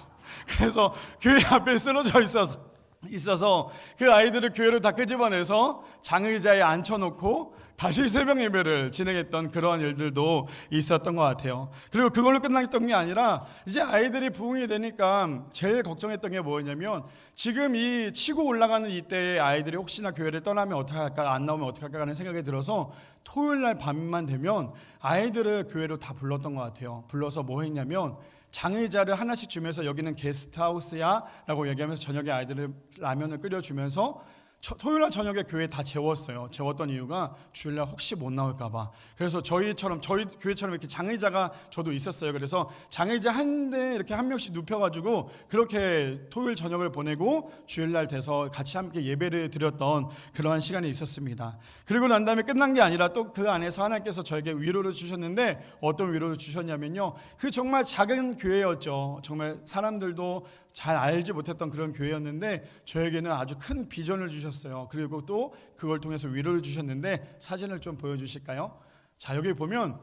그래서 교회 앞에 쓰러져 있어서 그 아이들을 교회로 다 끄집어내서 장의자에 앉혀놓고 다시 새벽 예배를 진행했던 그러한 일들도 있었던 것 같아요. 그리고 그걸로 끝났던 게 아니라 이제 아이들이 부흥이 되니까 제일 걱정했던 게 뭐였냐면, 지금 이 치고 올라가는 이때에 아이들이 혹시나 교회를 떠나면 어떡할까, 안 나오면 어떡할까 하는 생각이 들어서 토요일 날 밤만 되면 아이들을 교회로 다 불렀던 것 같아요. 불러서 뭐 했냐면, 장의자를 하나씩 주면서 여기는 게스트하우스야 라고 얘기하면서 저녁에 아이들을 라면을 끓여주면서 토요일날 저녁에 교회 다 재웠어요. 재웠던 이유가 주일날 혹시 못 나올까 봐. 그래서 저희 교회처럼 이렇게 장의자가 저도 있었어요. 그래서 장의자 한 대 이렇게 한 명씩 눕혀가지고 그렇게 토요일 저녁을 보내고 주일날 돼서 같이 함께 예배를 드렸던 그러한 시간이 있었습니다. 그리고 난 다음에 끝난 게 아니라 또 그 안에서 하나님께서 저에게 위로를 주셨는데, 어떤 위로를 주셨냐면요, 그 정말 작은 교회였죠. 정말 사람들도 잘 알지 못했던 그런 교회였는데 저에게는 아주 큰 비전을 주셨어요. 그리고 또 그걸 통해서 위로를 주셨는데, 사진을 좀 보여주실까요? 자, 여기 보면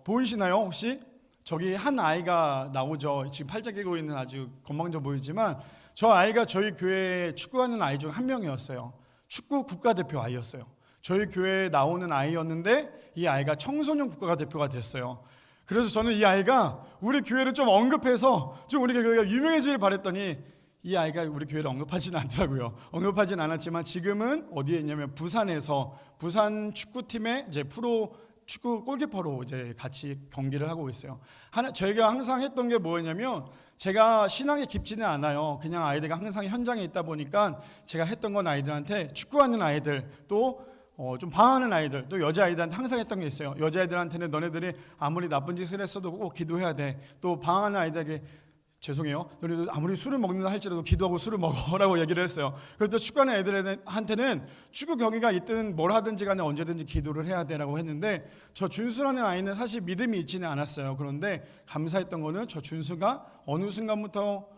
보이시나요 혹시? 저기 한 아이가 나오죠. 지금 팔짱 끼고 있는 아주 건방져 보이지만 저 아이가 저희 교회에 축구하는 아이 중 한 명이었어요. 축구 국가대표 아이였어요. 저희 교회에 나오는 아이였는데 이 아이가 청소년 국가대표가 됐어요. 그래서 저는 이 아이가 우리 교회를 좀 언급해서 좀 우리 교회가 유명해지길 바랬더니 이 아이가 우리 교회를 언급하지는 않더라고요. 언급하지는 않았지만 지금은 어디에 있냐면 부산에서 부산 축구팀의 이제 프로 축구 골키퍼로 이제 같이 경기를 하고 있어요. 저희가 항상 했던 게 뭐였냐면, 제가 신앙에 깊지는 않아요. 그냥 아이들과 항상 현장에 있다 보니까 제가 했던 건 아이들한테, 축구하는 아이들 또 좀 방황하는 아이들, 또 여자아이들한테 항상 했던 게 있어요. 여자아이들한테는 너네들이 아무리 나쁜 짓을 했어도 꼭 기도해야 돼. 또 방황하는 아이들에게 죄송해요, 너희도 아무리 술을 먹는다 할지라도 기도하고 술을 먹어라고 얘기를 했어요. 그래서 축구하는 애들한테는 축구 경기가 있든 뭘 하든지 간에 언제든지 기도를 해야 되라고 했는데, 저 준수라는 아이는 사실 믿음이 있지는 않았어요. 그런데 감사했던 거는 저 준수가 어느 순간부터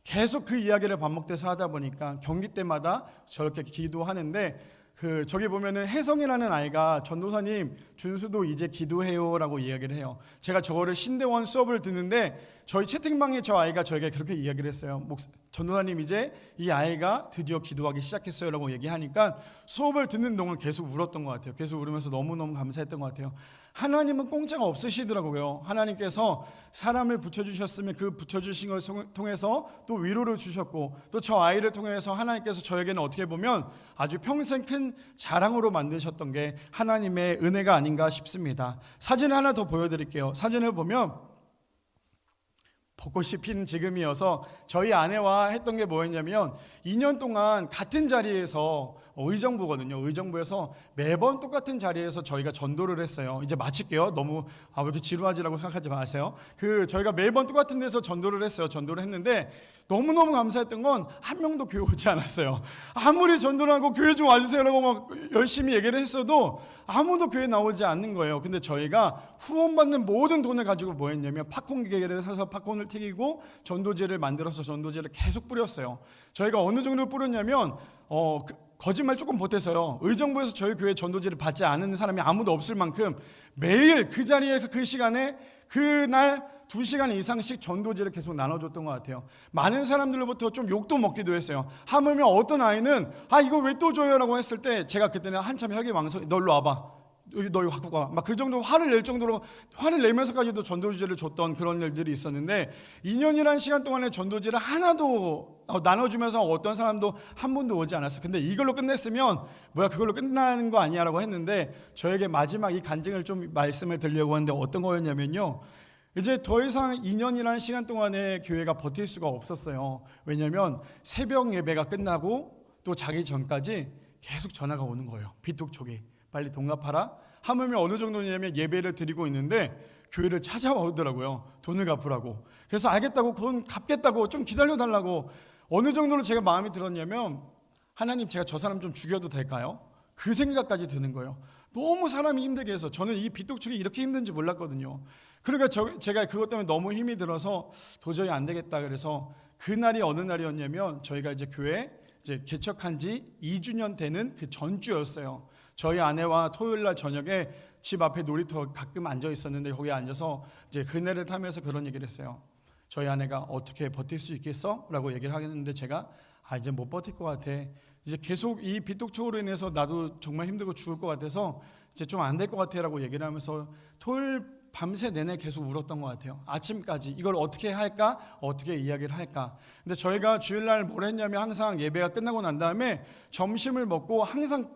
계속 그 이야기를 반복돼서 하다 보니까 경기 때마다 저렇게 기도하는데, 저기 보면은 혜성이라는 아이가 전도사님 준수도 이제 기도해요라고 이야기를 해요. 제가 저거를 신대원 수업을 듣는데 저희 채팅방에 저 아이가 저에게 그렇게 이야기를 했어요. 전도사님 이제 이 아이가 드디어 기도하기 시작했어요라고 얘기하니까 수업을 듣는 동안 계속 울었던 것 같아요. 계속 울으면서 너무너무 감사했던 것 같아요. 하나님은 공짜가 없으시더라고요. 하나님께서 사람을 붙여주셨으면 그 붙여주신 것을 통해서 또 위로를 주셨고, 또 저 아이를 통해서 하나님께서 저에게는 어떻게 보면 아주 평생 큰 자랑으로 만드셨던 게 하나님의 은혜가 아닌가 싶습니다. 사진을 하나 더 보여드릴게요. 사진을 보면 벚꽃이 핀 지금이어서 저희 아내와 했던 게 뭐였냐면, 2년 동안 같은 자리에서 의정부거든요. 의정부에서 매번 똑같은 자리에서 저희가 전도를 했어요. 이제 마칠게요. 너무 왜 이렇게 지루하지라고 생각하지 마세요. 저희가 매번 똑같은 데서 전도를 했어요. 전도를 했는데 너무너무 감사했던 건 한 명도 교회 오지 않았어요. 아무리 전도를 하고 교회 좀 와주세요라고 막 열심히 얘기를 했어도 아무도 교회 나오지 않는 거예요. 근데 저희가 후원받는 모든 돈을 가지고 뭐 했냐면 팝콘 기계를 사서 팝콘을 튀기고 전도지를 만들어서 전도지를 계속 뿌렸어요. 저희가 어느 정도 뿌렸냐면 거짓말 조금 보태서요, 의정부에서 저희 교회 전도지를 받지 않은 사람이 아무도 없을 만큼 매일 그 자리에서 그 시간에 그날 2시간 이상씩 전도지를 계속 나눠줬던 것 같아요. 많은 사람들로부터 좀 욕도 먹기도 했어요. 하물며 어떤 아이는 이거 왜 또 줘요? 라고 했을 때 제가 그때는 한참 혈기왕성, 너 일로 와봐, 너 이거 갖고 가, 막 그 정도 화를 낼 정도로 화를 내면서까지도 전도지를 줬던 그런 일들이 있었는데, 2년이라는 시간 동안에 전도지를 하나도 나눠주면서 어떤 사람도 한 번도 오지 않았어요. 근데 이걸로 끝냈으면 그걸로 끝나는 거 아니야라고 했는데, 저에게 마지막 이 간증을 좀 말씀을 드리려고 하는데 어떤 거였냐면요, 이제 더 이상 2년이라는 시간 동안에 교회가 버틸 수가 없었어요. 왜냐하면 새벽 예배가 끝나고 또 자기 전까지 계속 전화가 오는 거예요. 비톡촉이 빨리 동갑하라. 하물며 어느 정도냐면 예배를 드리고 있는데 교회를 찾아오더라고요. 돈을 갚으라고. 그래서 알겠다고, 돈 갚겠다고, 좀 기다려달라고. 어느 정도로 제가 마음이 들었냐면, 하나님 제가 저 사람 좀 죽여도 될까요? 그 생각까지 드는 거예요. 너무 사람이 힘들게 해서 저는 이 비독촉이 이렇게 힘든지 몰랐거든요. 그러니까 제가 그것 때문에 너무 힘이 들어서 도저히 안 되겠다 그래서 그날이 어느 날이었냐면 저희가 이제 교회 이제 개척한 지 2주년 되는 그 전주였어요. 저희 아내와 토요일 날 저녁에 집 앞에 놀이터 가끔 앉아 있었는데 거기에 앉아서 이제 그네를 타면서 그런 얘기를 했어요. 저희 아내가 어떻게 버틸 수 있겠어? 라고 얘기를 하겠는데 제가 이제 못 버틸 것 같아. 이제 계속 이 비독촉으로 인해서 나도 정말 힘들고 죽을 것 같아서 이제 좀 안 될 것 같아 라고 얘기를 하면서 토요일 밤새 내내 계속 울었던 것 같아요. 아침까지 이걸 어떻게 할까? 어떻게 이야기를 할까? 근데 저희가 주일날 뭘 했냐면 항상 예배가 끝나고 난 다음에 점심을 먹고 항상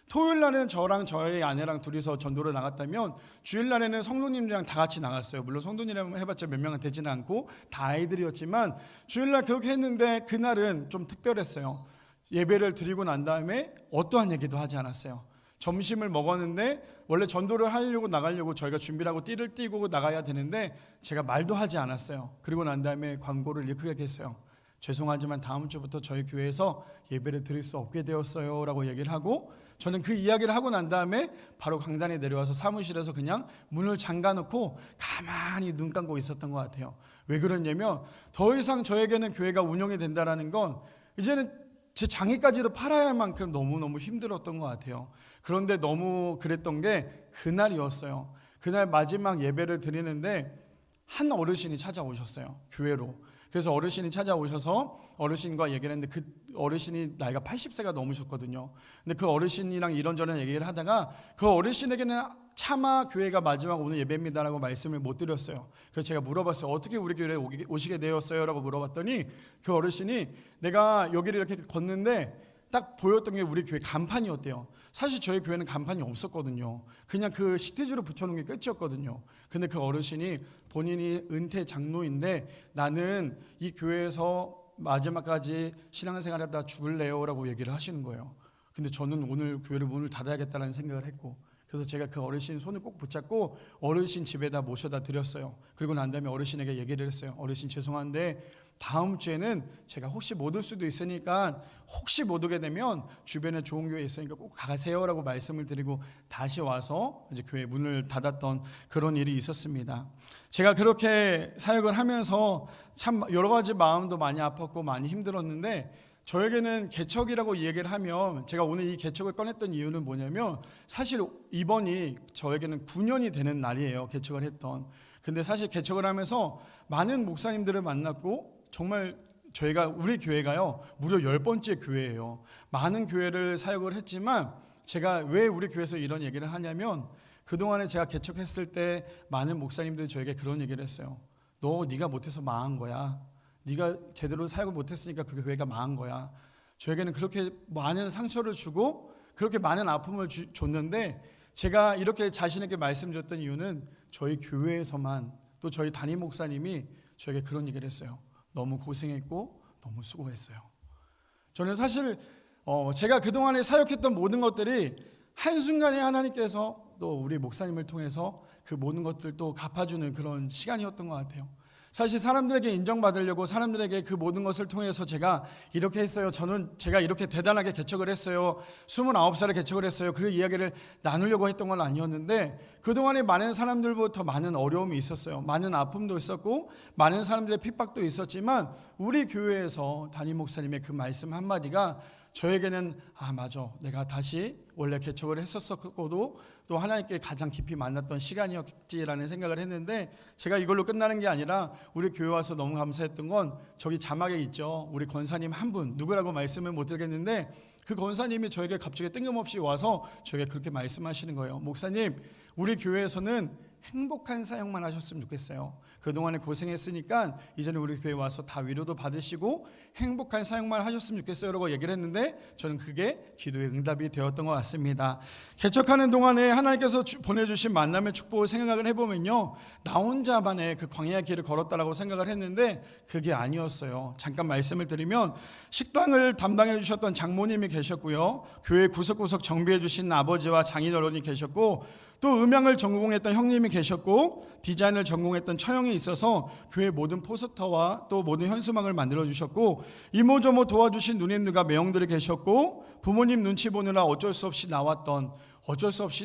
토요일 날은 저랑 저희 아내랑 둘이서 전도를 나갔다면 주일 날에는 성도님들이랑 다 같이 나갔어요. 물론 성도님이랑 해봤자 몇 명은 되지는 않고 다 아이들이었지만 주일 날 그렇게 했는데 그날은 좀 특별했어요. 예배를 드리고 난 다음에 어떠한 얘기도 하지 않았어요. 점심을 먹었는데 원래 전도를 하려고 나가려고 저희가 준비를 하고 띠를 띠고 나가야 되는데 제가 말도 하지 않았어요. 그리고 난 다음에 광고를 이렇게 했어요. 죄송하지만 다음 주부터 저희 교회에서 예배를 드릴 수 없게 되었어요 라고 얘기를 하고 저는 그 이야기를 하고 난 다음에 바로 강단에 내려와서 사무실에서 그냥 문을 잠가놓고 가만히 눈 감고 있었던 것 같아요. 왜 그러냐면 더 이상 저에게는 교회가 운영이 된다는 건 이제는 제 장애까지도 팔아야 할 만큼 너무너무 힘들었던 것 같아요. 그런데 너무 그랬던 게 그날이었어요. 그날 마지막 예배를 드리는데 한 어르신이 찾아오셨어요. 교회로. 그래서 어르신이 찾아오셔서 어르신과 얘기를 했는데 그 어르신이 나이가 80세가 넘으셨거든요. 근데 그 어르신이랑 이런저런 얘기를 하다가 그 어르신에게는 차마 교회가 마지막 오늘 예배입니다라고 말씀을 못 드렸어요. 그래서 제가 물어봤어요. 어떻게 우리 교회에 오시게 되었어요? 라고 물어봤더니 그 어르신이 내가 여기를 이렇게 걷는데 딱 보였던 게 우리 교회 간판이었대요. 사실 저희 교회는 간판이 없었거든요. 그냥 그 시티지로 붙여놓은 게 끝이었거든요. 근데 그 어르신이 본인이 은퇴 장로인데 나는 이 교회에서 마지막까지 신앙생활하다 죽을래요 라고 얘기를 하시는 거예요. 근데 저는 오늘 교회를 문을 닫아야겠다는 생각을 했고 그래서 제가 그 어르신 손을 꼭 붙잡고 어르신 집에다 모셔다 드렸어요. 그리고 난 다음에 어르신에게 얘기를 했어요. 어르신 죄송한데 다음 주에는 제가 혹시 못 올 수도 있으니까 혹시 못 오게 되면 주변에 좋은 교회 있으니까 꼭 가세요라고 말씀을 드리고 다시 와서 이제 교회 문을 닫았던 그런 일이 있었습니다. 제가 그렇게 사역을 하면서 참 여러 가지 마음도 많이 아팠고 많이 힘들었는데 저에게는 개척이라고 얘기를 하면 제가 오늘 이 개척을 꺼냈던 이유는 뭐냐면 사실 이번이 저에게는 9년이 되는 날이에요. 개척을 했던. 근데 사실 개척을 하면서 많은 목사님들을 만났고 정말 저희가 우리 교회가요 무려 10번째 교회예요. 많은 교회를 사역을 했지만 제가 왜 우리 교회에서 이런 얘기를 하냐면 그동안에 제가 개척했을 때 많은 목사님들이 저에게 그런 얘기를 했어요. 네가 못해서 망한 거야. 네가 제대로 사역을 못했으니까 그 교회가 망한 거야. 저에게는 그렇게 많은 상처를 주고 그렇게 많은 아픔을 줬는데 제가 이렇게 자신에게 말씀드렸던 이유는 저희 교회에서만 또 저희 담임 목사님이 저에게 그런 얘기를 했어요. 너무 고생했고 너무 수고했어요. 저는 사실 제가 그동안에 사역했던 모든 것들이 한순간에 하나님께서 또 우리 목사님을 통해서 그 모든 것들도 갚아주는 그런 시간이었던 것 같아요. 사실 사람들에게 인정받으려고 사람들에게 그 모든 것을 통해서 제가 이렇게 했어요. 제가 이렇게 대단하게 개척을 했어요. 29살에 개척을 했어요. 그 이야기를 나누려고 했던 건 아니었는데 그동안에 많은 사람들부터 많은 어려움이 있었어요. 많은 아픔도 있었고 많은 사람들의 핍박도 있었지만 우리 교회에서 담임 목사님의 그 말씀 한마디가 저에게는 맞아. 내가 다시 원래 개척을 했었고도 또 하나님께 가장 깊이 만났던 시간이었지라는 생각을 했는데 제가 이걸로 끝나는 게 아니라 우리 교회 와서 너무 감사했던 건 저기 자막에 있죠. 우리 권사님 한 분 누구라고 말씀을 못 드리겠는데 그 권사님이 저에게 갑자기 뜬금없이 와서 저에게 그렇게 말씀하시는 거예요. 목사님 우리 교회에서는 행복한 사역만 하셨으면 좋겠어요. 그동안에 고생했으니까 이제는 우리 교회 와서 다 위로도 받으시고 행복한 사역만 하셨으면 좋겠어요 라고 얘기를 했는데 저는 그게 기도의 응답이 되었던 것 같습니다. 개척하는 동안에 하나님께서 보내주신 만남의 축복을 생각을 해보면요 나 혼자만의 그 광야의 길을 걸었다라고 생각을 했는데 그게 아니었어요. 잠깐 말씀을 드리면 식당을 담당해 주셨던 장모님이 계셨고요 교회 구석구석 정비해 주신 아버지와 장인어른이 계셨고 또 음향을 전공했던 형님이 계셨고 디자인을 전공했던 처형이 있어서 교회 모든 포스터와 또 모든 현수막을 만들어 주셨고 이모저모 도와주신 누님들과 매형들이 계셨고 부모님 눈치 보느라 어쩔 수 없이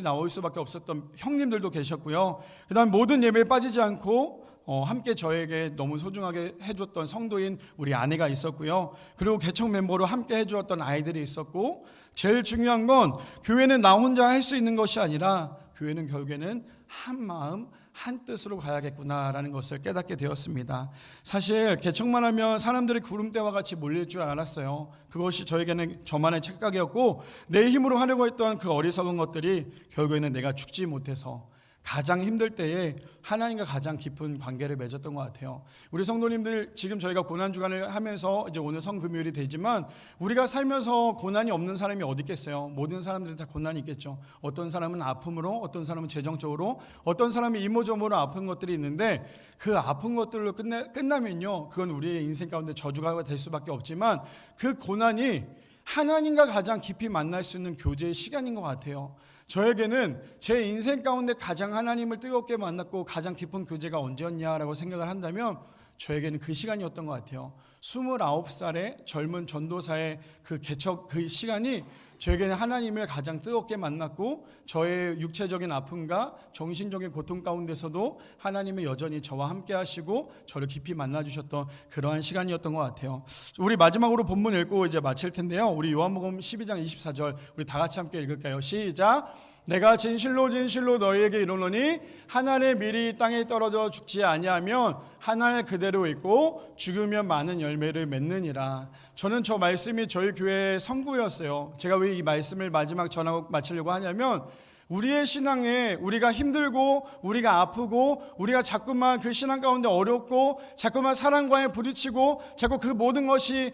나올 수밖에 없었던 형님들도 계셨고요. 그다음 모든 예배에 빠지지 않고 함께 저에게 너무 소중하게 해줬던 성도인 우리 아내가 있었고요. 그리고 개척 멤버로 함께 해주었던 아이들이 있었고 제일 중요한 건 교회는 나 혼자 할 수 있는 것이 아니라 교회는 결국에는 한 마음 한 뜻으로 가야겠구나라는 것을 깨닫게 되었습니다. 사실 개척만 하면 사람들이 구름대와 같이 몰릴 줄 알았어요. 그것이 저에게는 저만의 착각이었고 내 힘으로 하려고 했던 그 어리석은 것들이 결국에는 내가 죽지 못해서 가장 힘들 때에 하나님과 가장 깊은 관계를 맺었던 것 같아요. 우리 성도님들 지금 저희가 고난주간을 하면서 이제 오늘 성금요일이 되지만 우리가 살면서 고난이 없는 사람이 어디 있겠어요? 모든 사람들이 다 고난이 있겠죠. 어떤 사람은 아픔으로, 어떤 사람은 재정적으로, 어떤 사람이 이모저모로 아픈 것들이 있는데 그 아픈 것들로 끝나면요 그건 우리의 인생 가운데 저주가 될 수밖에 없지만 그 고난이 하나님과 가장 깊이 만날 수 있는 교제의 시간인 것 같아요. 저에게는 제 인생 가운데 가장 하나님을 뜨겁게 만났고 가장 깊은 교제가 언제였냐라고 생각을 한다면 저에게는 그 시간이었던 것 같아요. 29살의 젊은 전도사의 그 개척 그 시간이 저에게는 하나님을 가장 뜨겁게 만났고 저의 육체적인 아픔과 정신적인 고통 가운데서도 하나님은 여전히 저와 함께 하시고 저를 깊이 만나주셨던 그러한 시간이었던 것 같아요. 우리 마지막으로 본문 읽고 이제 마칠 텐데요. 우리 요한복음 12장 24절 우리 다 같이 함께 읽을까요? 시작. 내가 진실로 너희에게 이르노니 한 알의 밀이 땅에 떨어져 죽지 아니하면 한 알 그대로 있고 죽으면 많은 열매를 맺느니라. 저는 저 말씀이 저희 교회의 선구였어요. 제가 왜 이 말씀을 마지막 전하고 마치려고 하냐면 우리의 신앙에 우리가 힘들고 우리가 아프고 우리가 자꾸만 그 신앙 가운데 어렵고 자꾸만 사랑과에 부딪히고 자꾸 그 모든 것이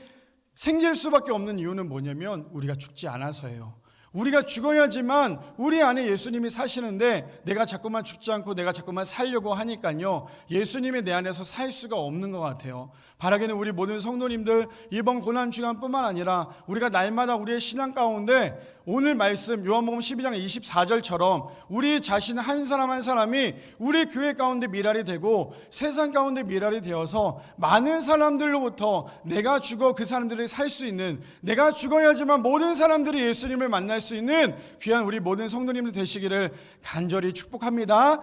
생길 수밖에 없는 이유는 뭐냐면 우리가 죽지 않아서예요. 우리가 죽어야지만 우리 안에 예수님이 사시는데 내가 자꾸만 죽지 않고 내가 자꾸만 살려고 하니까요 예수님이 내 안에서 살 수가 없는 것 같아요. 바라기는 우리 모든 성도님들 이번 고난주간뿐만 아니라 우리가 날마다 우리의 신앙 가운데 오늘 말씀 요한복음 12장 24절처럼 우리 자신 한 사람 한 사람이 우리 교회 가운데 미랄이 되고 세상 가운데 미랄이 되어서 많은 사람들로부터 내가 죽어 그 사람들이 살 수 있는, 내가 죽어야지만 모든 사람들이 예수님을 만날 수 있는 귀한 우리 모든 성도님들 되시기를 간절히 축복합니다.